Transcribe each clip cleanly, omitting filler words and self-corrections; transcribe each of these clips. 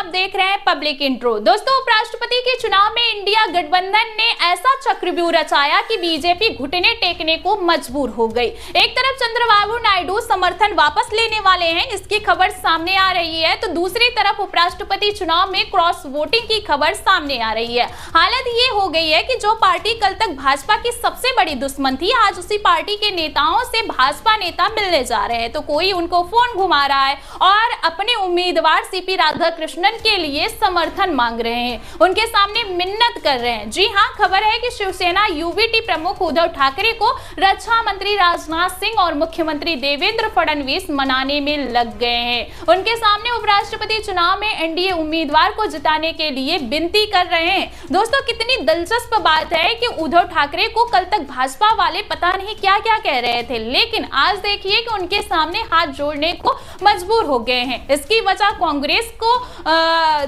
आप देख रहे हैं पब्लिक इंट्रो। दोस्तों, उपराष्ट्रपति के चुनाव में इंडिया गठबंधन ने ऐसा चक्रव्यूह रचाया कि बीजेपी घुटने टेकने को मजबूर हो गई। एक तरफ चंद्रबाबू नायडू समर्थन वापस लेने वाले हैं, इसकी खबर सामने आ रही है, तो दूसरी तरफ उपराष्ट्रपति चुनाव में क्रॉस वोटिंग की खबर सामने आ रही है। हालत ये हो गई है कि जो पार्टी कल तक भाजपा की सबसे बड़ी दुश्मन थी, आज उसी पार्टी के नेताओं से भाजपा नेता मिलने जा रहे हैं। तो कोई उनको फोन घुमा रहा है और अपने उम्मीदवार सीपी राधाकृष्णन के लिए समर्थन मांग रहे हैं, उनके सामने मिन्नत कर रहे हैं। जी हां, खबर है कि शिवसेना यूवीटी प्रमुख उद्धव ठाकरे को रक्षा मंत्री राजनाथ सिंह और मुख्यमंत्री देवेंद्र फडणवीस मनाने में लग गए हैं। उनके सामने उपराष्ट्रपति चुनाव में एनडीए उम्मीदवार को जिताने के लिए विनती कर रहे हैं। दोस्तों, कितनी दिलचस्प बात है कि उद्धव ठाकरे को कल तक भाजपा वाले पता नहीं क्या क्या कह रहे थे, लेकिन आज देखिए कि उनके सामने हाथ जोड़ने को मजबूर हो गए हैं। इसकी वजह कांग्रेस को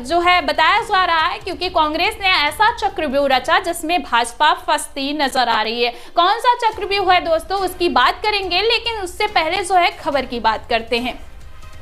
जो है बताया जा रहा है, क्योंकि कांग्रेस ने ऐसा चक्रव्यूह रचा जिसमें भाजपा फंसती नजर आ रही है। कौन सा चक्रव्यूह है दोस्तों, उसकी बात करेंगे, लेकिन उससे पहले जो है खबर की बात करते हैं।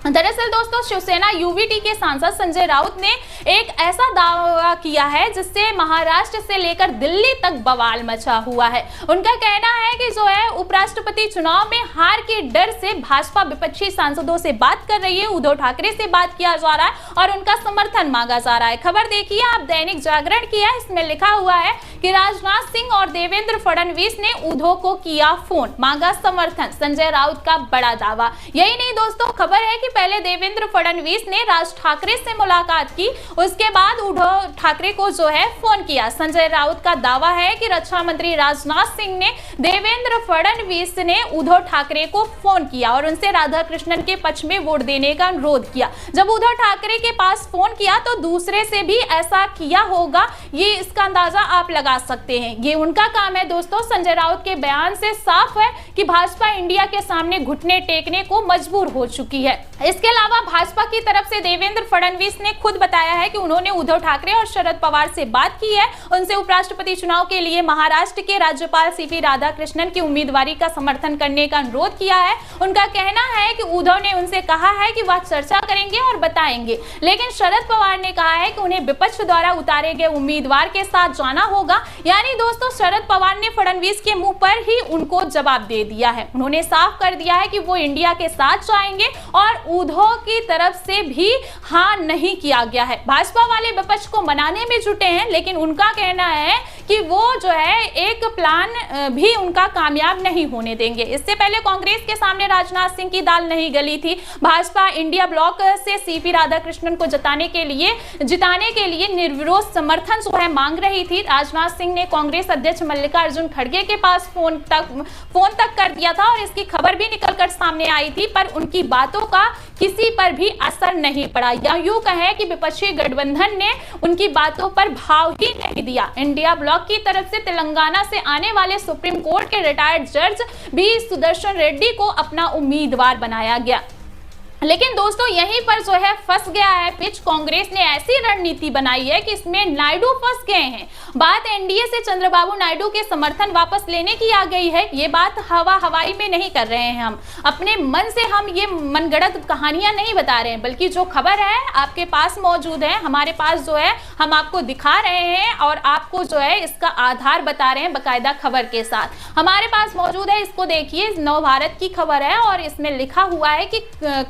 दरअसल दोस्तों, शिवसेना यूवीटी के सांसद संजय राउत ने एक ऐसा दावा किया है जिससे महाराष्ट्र से लेकर दिल्ली तक बवाल मचा हुआ है। उनका कहना है कि जो है उपराष्ट्रपति चुनाव में हार के डर से भाजपा विपक्षी सांसदों से बात कर रही है, उद्धव ठाकरे से बात किया जा रहा है और उनका समर्थन मांगा जा रहा है। खबर देखिए आप, दैनिक जागरण की है, इसमें लिखा हुआ है कि राजनाथ सिंह और देवेंद्र फडणवीस ने उद्धव को किया फोन, मांगा समर्थन, संजय राउत का बड़ा दावा। यही नहीं दोस्तों, खबर है कि पहले देवेंद्र फडणवीस ने राज ठाकरे से मुलाकात की, उसके बाद उद्धव ठाकरे को जो है फोन किया। संजय राउत का दावा है कि रक्षा मंत्री राजनाथ सिंह ने देवेंद्र फडणवीस ने उद्धव ठाकरे को फोन किया और उनसे राधाकृष्णन के पक्ष में वोट देने का अनुरोध किया। जब उद्धव ठाकरे के पास फोन किया तो दूसरे से भी ऐसा किया होगा, ये इसका अंदाजा आप लगा सकते हैं। ये उनका काम है दोस्तों। संजय राउत के बयान से साफ है कि भाजपा इंडिया के सामने घुटने टेकने को मजबूर हो चुकी है। इसके अलावा भाजपा की तरफ से देवेंद्र फडणवीस ने खुद बताया है कि उन्होंने उद्धव ठाकरे और शरद पवार से बात की है, उनसे उपराष्ट्रपति चुनाव के लिए महाराष्ट्र के राज्यपाल सीपी राधाकृष्णन की उम्मीदवारी का समर्थन करने का अनुरोध किया है। उनका कहना है कि उद्धव ने उनसे कहा है कि वह चर्चा करेंगे और बताएंगे, लेकिन शरद पवार ने कहा है कि उन्हें विपक्ष द्वारा उतारे गए उम्मीदवार के साथ जाना होगा। यानी दोस्तों, शरद पवार ने फडणवीस के मुंह पर ही उनको जवाब दे दिया है। उन्होंने साफ कर दिया है कि वो इंडिया के साथ जाएंगे और उद्धव की तरफ से भी हाँ नहीं किया गया है। भाजपा वाले विपक्ष को मनाने में जुटे हैं, लेकिन उनका कहना है कि वो जो है एक प्लान भी उनका कामयाब नहीं होने देंगे। इससे पहले कांग्रेस के सामने राजनाथ सिंह की दाल नहीं गली थी। भाजपा इंडिया ब्लॉक से सीपी राधाकृष्णन को जिताने के लिए निर्विरोध समर्थन जो है मांग रही थी। राजनाथ सिंह ने कांग्रेस अध्यक्ष मल्लिकार्जुन खड़गे के पास फोन तक कर दिया था और इसकी खबर भी निकलकर सामने आई थी, पर उनकी बातों का किसी पर भी असर नहीं पड़ा, या यूं कहें कि विपक्षी गठबंधन ने उनकी बातों पर भाव ही नहीं दिया। इंडिया ब्लॉक की तरफ से तेलंगाना से आने वाले सुप्रीम कोर्ट के रिटायर्ड जज बी सुदर्शन रेड्डी को अपना उम्मीदवार बनाया गया। लेकिन दोस्तों, यहीं पर जो है फंस गया है पिच। कांग्रेस ने ऐसी रणनीति बनाई है कि इसमें नायडू फंस गए हैं। बात एनडीए से चंद्रबाबू नायडू के समर्थन वापस लेने की आ गई है। ये बात हवाई में नहीं कर रहे हैं, हम अपने मन से हम ये मनगढ़ंत कहानियां नहीं बता रहे हैं, बल्कि जो खबर है आपके पास मौजूद है, हमारे पास जो है हम आपको दिखा रहे हैं और आपको जो है इसका आधार बता रहे हैं बाकायदा खबर के साथ। हमारे पास मौजूद है, इसको देखिए, नव भारत की खबर है और इसमें लिखा हुआ है कि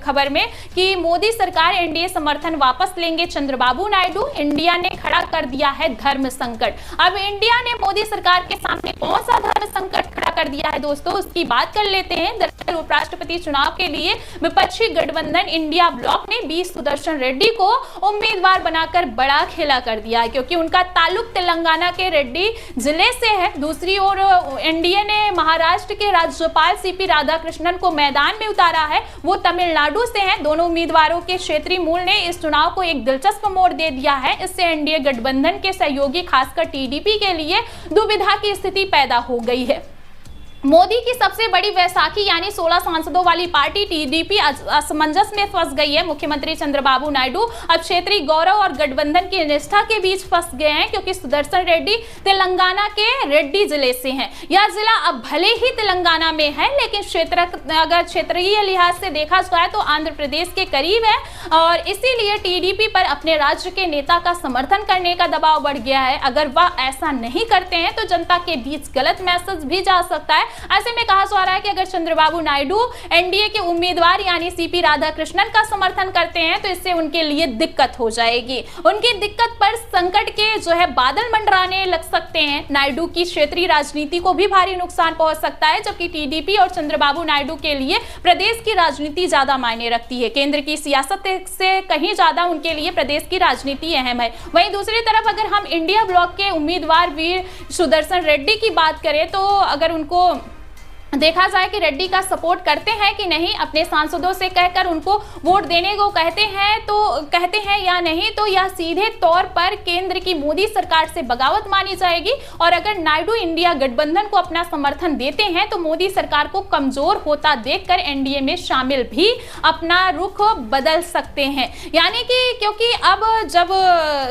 खबर में कि मोदी सरकार एनडीए समर्थन वापस लेंगे चंद्रबाबू नायडू, इंडिया ने खड़ा कर दिया है धर्म संकट। अब इंडिया ने मोदी सरकार के सामने कौन सा धर्म संकट खड़ा कर दिया है दोस्तों, उसकी बात कर लेते हैं। दरअसल उपराष्ट्रपति चुनाव के लिए विपक्षी गठबंधन इंडिया ब्लॉक ने बी सुदर्शन रेड्डी को उम्मीदवार बनाकर बड़ा खेला कर दिया है, क्योंकि उनका ताल्लुक तेलंगाना के रेड्डी जिले से है। दूसरी ओर एनडीए ने महाराष्ट्र के राज्यपाल सीपी राधाकृष्णन को मैदान में उतारा है, वो तमिलनाडु से हैं। दोनों उम्मीदवारों के क्षेत्रीय मूल ने इस चुनाव को एक दिलचस्प मोड़ दे दिया है। इससे एनडीए गठबंधन के सहयोगी खासकर टीडीपी के लिए दुविधा की स्थिति पैदा हो गई है। मोदी की सबसे बड़ी वैसाखी यानी 16 सांसदों वाली पार्टी टीडीपी असमंजस में फंस गई है। मुख्यमंत्री चंद्रबाबू नायडू अब क्षेत्रीय गौरव और गठबंधन की निष्ठा के बीच फंस गए हैं, क्योंकि सुदर्शन रेड्डी तेलंगाना के रेड्डी जिले से हैं। यह जिला अब भले ही तेलंगाना में है, लेकिन अगर क्षेत्रीय लिहाज से देखा जाए तो आंध्र प्रदेश के करीब है, और इसीलिए टीडीपी पर अपने राज्य के नेता का समर्थन करने का दबाव बढ़ गया है। अगर वह ऐसा नहीं करते हैं तो जनता के बीच गलत मैसेज भी जा सकता है। ऐसे में कहा जा रहा है कि अगर चंद्रबाबू नायडू एनडीए के उम्मीदवार यानी सीपी राधाकृष्णन का समर्थन करते हैं तो इससे उनके लिए दिक्कत हो जाएगी। उनकी दिक्कत पर संकट के बादल मंडराने लग सकते हैं। नायडू की क्षेत्रीय राजनीति को भी भारी नुकसान पहुंच सकता है, जबकि टीडीपी और चंद्रबाबू नायडू के लिए प्रदेश की राजनीति ज्यादा मायने रखती है। केंद्र की सियासत से कहीं ज्यादा उनके लिए प्रदेश की राजनीति अहम है। वहीं दूसरी तरफ अगर हम इंडिया ब्लॉक के उम्मीदवार वीर सुदर्शन रेड्डी की बात करें तो अगर उनको देखा जाए कि रेड्डी का सपोर्ट करते हैं कि नहीं, अपने सांसदों से कहकर उनको वोट देने को कहते हैं या नहीं, तो यह सीधे तौर पर केंद्र की मोदी सरकार से बगावत मानी जाएगी। और अगर नायडू इंडिया गठबंधन को अपना समर्थन देते हैं तो मोदी सरकार को कमजोर होता देखकर एनडीए में शामिल भी अपना रुख बदल सकते हैं। यानी कि क्योंकि अब जब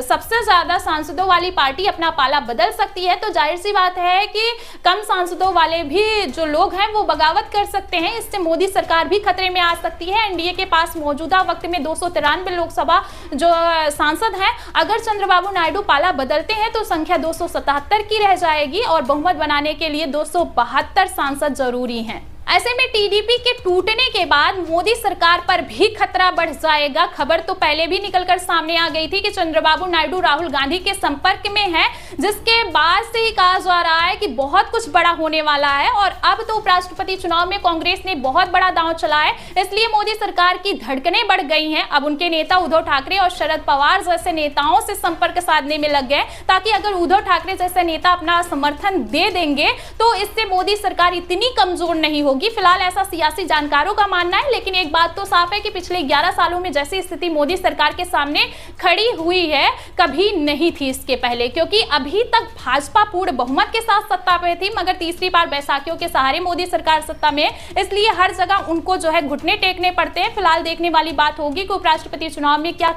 सबसे ज्यादा सांसदों वाली पार्टी अपना पाला बदल सकती है तो जाहिर सी बात है कि कम सांसदों वाले भी जो लोग हैं वो बगावत कर सकते हैं। इससे मोदी सरकार भी खतरे में आ सकती है। एनडीए के पास मौजूदा वक्त में 293 लोकसभा जो सांसद हैं, अगर चंद्रबाबू नायडू पाला बदलते हैं तो संख्या 277 की रह जाएगी और बहुमत बनाने के लिए 272 सांसद जरूरी हैं। ऐसे में टीडीपी के टूटने के बाद मोदी सरकार पर भी खतरा बढ़ जाएगा। खबर तो पहले भी निकलकर सामने आ गई थी कि चंद्रबाबू नायडू राहुल गांधी के संपर्क में है, जिसके बाद से ही कहा जा रहा है कि बहुत कुछ बड़ा होने वाला है। और अब तो उपराष्ट्रपति चुनाव में कांग्रेस ने बहुत बड़ा दांव चला है, इसलिए मोदी सरकार की धड़कनें बढ़ गई हैं। अब उनके नेता उद्धव ठाकरे और शरद पवार जैसे नेताओं से संपर्क साधने में लग गए, ताकि अगर उद्धव ठाकरे जैसे नेता अपना समर्थन दे देंगे तो इससे मोदी सरकार इतनी कमजोर नहीं होगी। फिलहाल ऐसा सियासी जानकारों का मानना है, लेकिन एक बात तो साफ है कि पिछले 11 सालों में जैसी स्थिति मोदी सरकार के सामने खड़ी हुई है कभी नहीं थी इसके पहले, क्योंकि अभी तक भाजपा पूर्ण बहुमत के साथ सत्ता पे थी, मगर तीसरी बार बैसाखियों के सहारे मोदी सरकार सत्ता में, इसलिए हर जगह उनको घुटने टेकने पड़ते हैं। फिलहाल देखने वाली बात होगी कि उपराष्ट्रपति चुनाव में क्या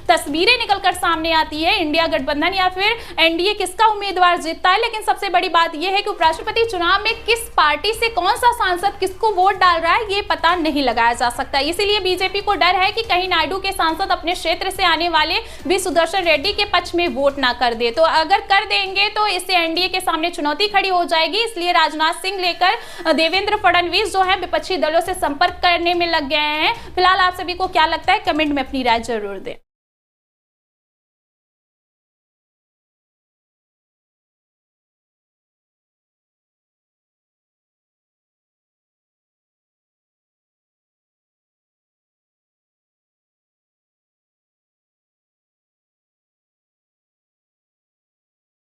तस्वीरें निकलकर सामने आती है, इंडिया गठबंधन या फिर एनडीए किसका उम्मीदवार जीतता है। लेकिन सबसे बड़ी बात यह है कि उपराष्ट्रपति चुनाव में किस पार्टी से कौन सा सांसद किसको वोट डाल रहा है ये पता नहीं लगाया जा सकता। इसीलिए बीजेपी को डर है कि कहीं नायडू के सांसद अपने क्षेत्र से आने वाले भी सुदर्शन रेड्डी के पक्ष में वोट ना कर दे। तो अगर कर देंगे तो इससे एनडीए के सामने चुनौती खड़ी हो जाएगी। इसलिए राजनाथ सिंह लेकर देवेंद्र फडणवीस जो है विपक्षी दलों से संपर्क करने में लग गए हैं। फिलहाल आप सभी को क्या लगता है, कमेंट में अपनी राय जरूर दें।